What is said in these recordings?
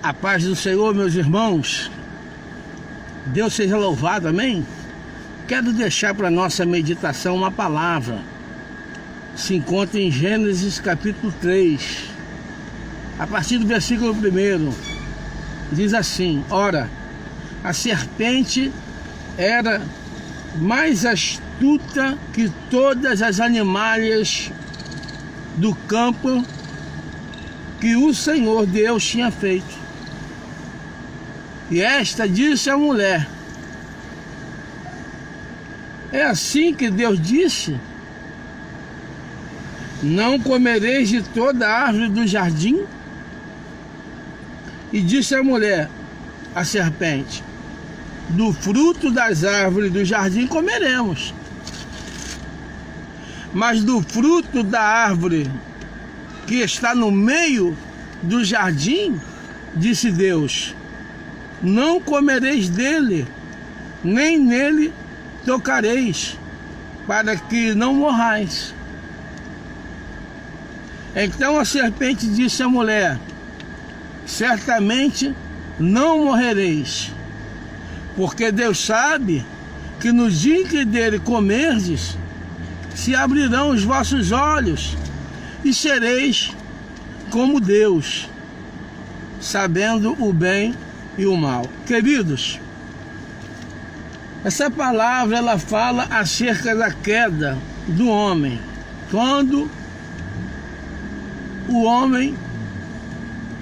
A paz do Senhor, meus irmãos. Deus seja louvado, amém? Quero deixar para nossa meditação uma palavra. Se encontra em Gênesis capítulo 3, a partir do versículo 1. Diz assim: Ora, a serpente era mais astuta que todas as animalhas do campo que o Senhor Deus tinha feito. E esta disse à mulher: É assim que Deus disse: Não comereis de toda a árvore do jardim? E disse a mulher, a serpente: Do fruto das árvores do jardim comeremos, mas do fruto da árvore que está no meio do jardim, disse Deus: Não comereis dele, nem nele tocareis, para que não morrais. Então a serpente disse à mulher: Certamente não morrereis, porque Deus sabe que no dia em que dele comerdes, se abrirão os vossos olhos e sereis como Deus, sabendo o bem e o mal. Queridos, essa palavra ela fala acerca da queda do homem. Quando o homem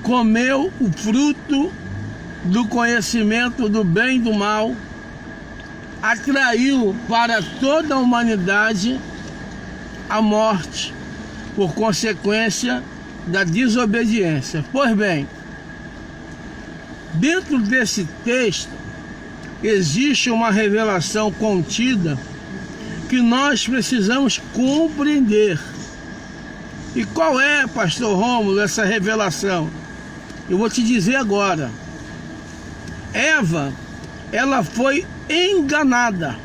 comeu o fruto do conhecimento do bem e do mal, atraiu para toda a humanidade a morte por consequência da desobediência. Pois bem, dentro desse texto existe uma revelação contida que nós precisamos compreender. E qual é, pastor Rômulo, essa revelação? Eu vou te dizer agora. Eva, ela foi enganada.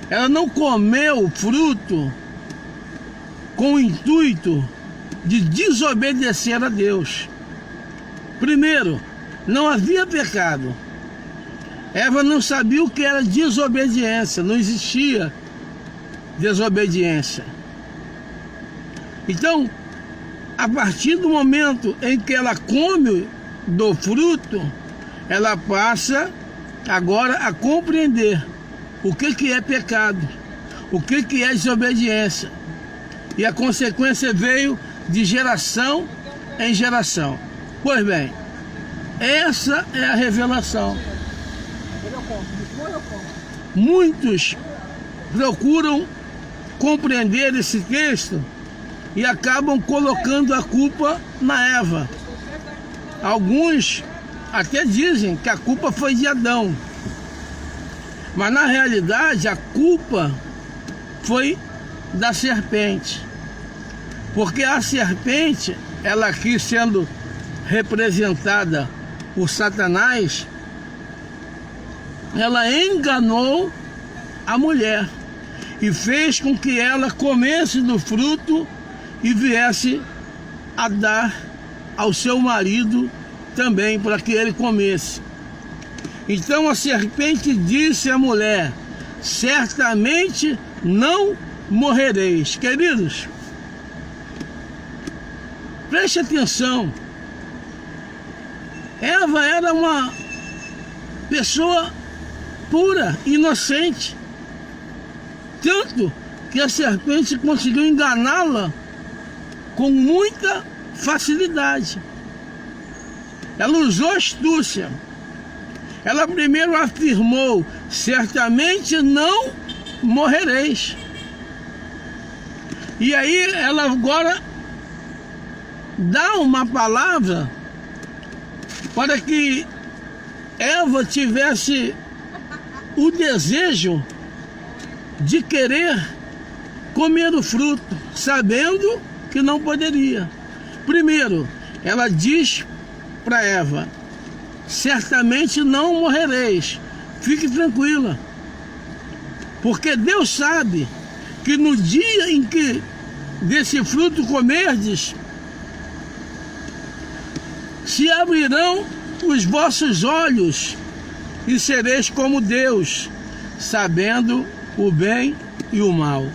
Ela não comeu o fruto com o intuito de desobedecer a Deus. Primeiro, não havia pecado. Eva não sabia o que era desobediência, não existia desobediência. Então, a partir do momento em que ela come do fruto, ela passa agora a compreender o que é pecado, o que é desobediência. E a consequência veio de geração em geração. Pois bem, essa é a revelação. Muitos procuram compreender esse texto e acabam colocando a culpa na Eva. Alguns até dizem que a culpa foi de Adão, mas na realidade a culpa foi da serpente, porque a serpente, ela aqui sendo representada por Satanás, ela enganou a mulher e fez com que ela comesse do fruto e viesse a dar ao seu marido também, para que ele comesse. Então a serpente disse à mulher: Certamente não morrereis. Queridos, preste atenção. Eva era uma pessoa pura, inocente, tanto que a serpente conseguiu enganá-la com muita facilidade. Ela usou astúcia. Ela primeiro afirmou: Certamente não morrereis. E aí ela agora dá uma palavra para que Eva tivesse o desejo de querer comer o fruto, sabendo que não poderia. Primeiro, ela diz para Eva: Certamente não morrereis, fique tranquila, porque Deus sabe que no dia em que desse fruto comerdes, se abrirão os vossos olhos e sereis como Deus, sabendo o bem e o mal.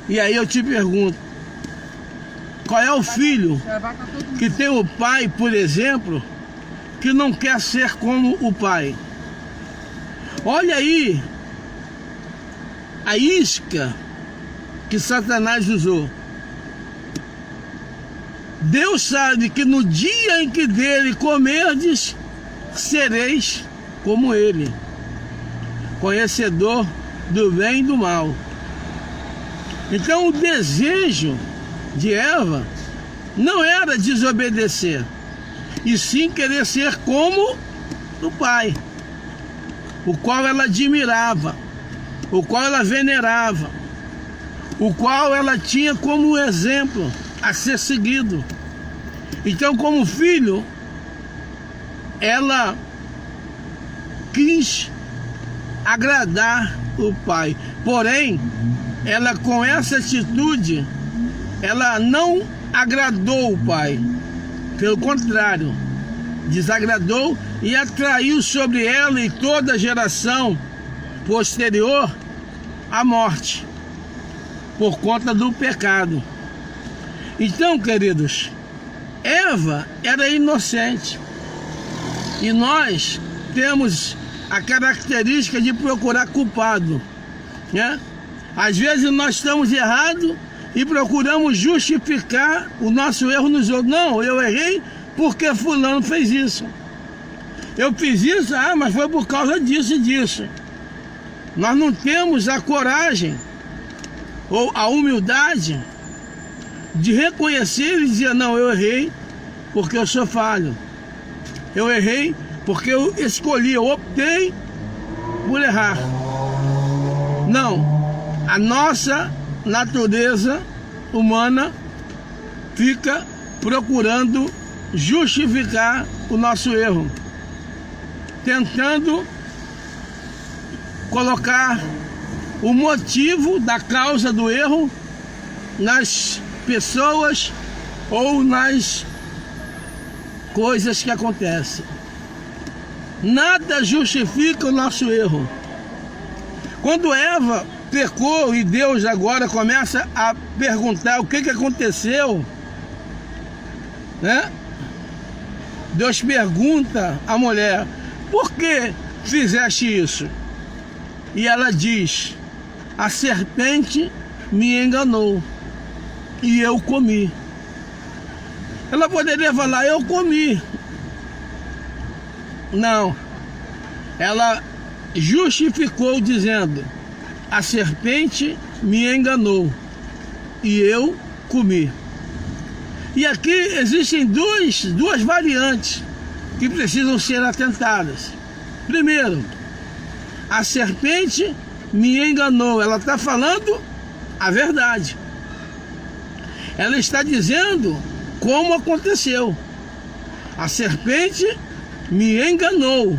E aí eu te pergunto, qual é o filho que tem o pai, por exemplo, que não quer ser como o pai? Olha aí a isca que Satanás usou. Deus sabe que no dia em que dele comerdes, sereis como ele, conhecedor do bem e do mal. Então o desejo de Eva não era desobedecer, e sim querer ser como o pai, o qual ela admirava, o qual ela venerava, o qual ela tinha como exemplo a ser seguido. Então, como filho, ela quis agradar o pai. Porém, ela, com essa atitude, ela não agradou o pai. Pelo contrário, desagradou e atraiu sobre ela e toda a geração posterior a morte, por conta do pecado. Então, queridos, Eva era inocente, e nós temos a característica de procurar culpado, né? Às vezes nós estamos errados e procuramos justificar o nosso erro nos outros. Não, eu errei porque fulano fez isso. Eu fiz isso, mas foi por causa disso e disso. Nós não temos a coragem ou a humildade de reconhecer e dizer, não, eu errei porque eu sou falho. Eu errei porque eu escolhi, eu optei por errar. Não, a nossa natureza humana fica procurando justificar o nosso erro, tentando colocar o motivo da causa do erro nas pessoas ou nas coisas que acontecem. Nada justifica o nosso erro. Quando Eva pecou e Deus agora começa a perguntar o que aconteceu, né? Deus pergunta à mulher, por que fizeste isso? E ela diz, a serpente me enganou e eu comi. Ela poderia falar, eu comi. Não. Ela justificou dizendo, a serpente me enganou e eu comi. E aqui existem duas variantes que precisam ser atentadas. Primeiro, a serpente me enganou. Ela está falando a verdade. Ela está dizendo como aconteceu. A serpente me enganou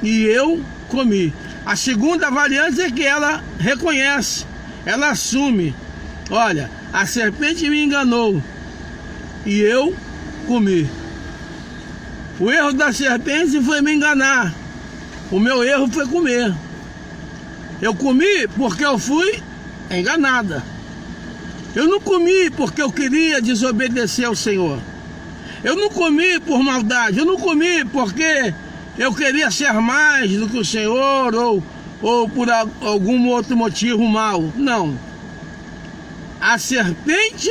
e eu comi. A segunda variante é que ela reconhece, ela assume. Olha, a serpente me enganou e eu comi. O erro da serpente foi me enganar. O meu erro foi comer. Eu comi porque eu fui enganada. Eu não comi porque eu queria desobedecer ao Senhor. Eu não comi por maldade. Eu não comi porque eu queria ser mais do que o Senhor ou por algum outro motivo mau. Não. A serpente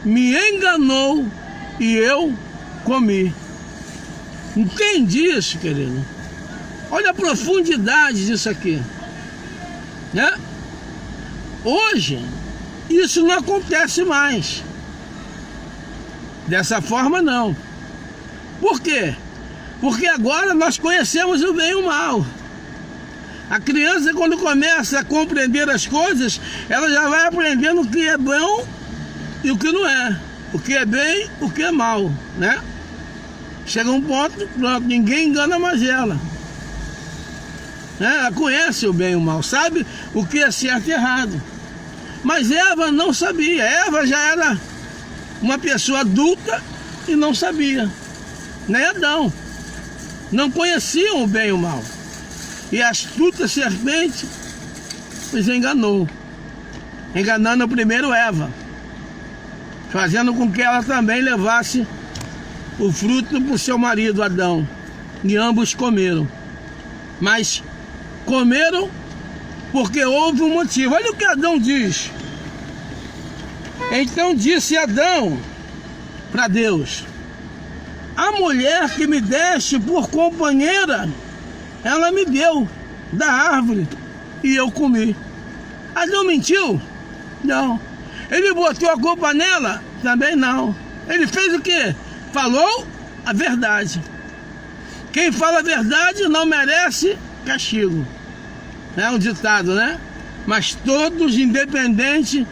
me enganou e eu comi. Entende isso, querido? Olha a profundidade disso aqui, né? Hoje, isso não acontece mais. Dessa forma, não. Por quê? Porque agora nós conhecemos o bem e o mal. A criança, quando começa a compreender as coisas, ela já vai aprendendo o que é bom e o que não é. O que é bem, o que é mal, né? Chega um ponto, pronto, ninguém engana mais ela. Ela conhece o bem e o mal, sabe o que é certo e errado. Mas Eva não sabia. Eva já era uma pessoa adulta e não sabia. Nem Adão. Não conheciam o bem e o mal. E a astuta serpente os enganou. Enganando primeiro Eva, fazendo com que ela também levasse o fruto para o seu marido Adão. E ambos comeram. Mas comeram porque houve um motivo. Olha o que Adão diz. Então disse Adão para Deus: a mulher que me deste por companheira, ela me deu da árvore e eu comi. Adão mentiu? Não. Ele botou a culpa nela? Também não. Ele fez o quê? Falou a verdade. Quem fala a verdade não merece castigo. É um ditado, né? Mas todos, independente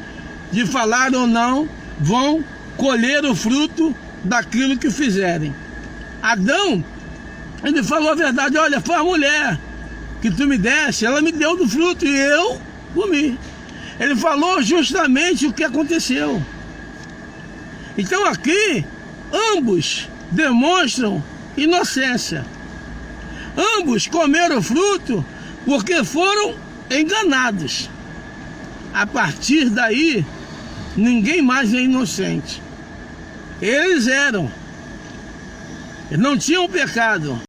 de falar ou não, vão colher o fruto daquilo que fizerem. Adão, ele falou a verdade. Olha, foi a mulher que tu me deste, ela me deu do fruto e eu comi. Ele falou justamente o que aconteceu. Então aqui, ambos demonstram inocência. Ambos comeram o fruto porque foram enganados. A partir daí, ninguém mais é inocente. Eles eram. Eles não tinham pecado.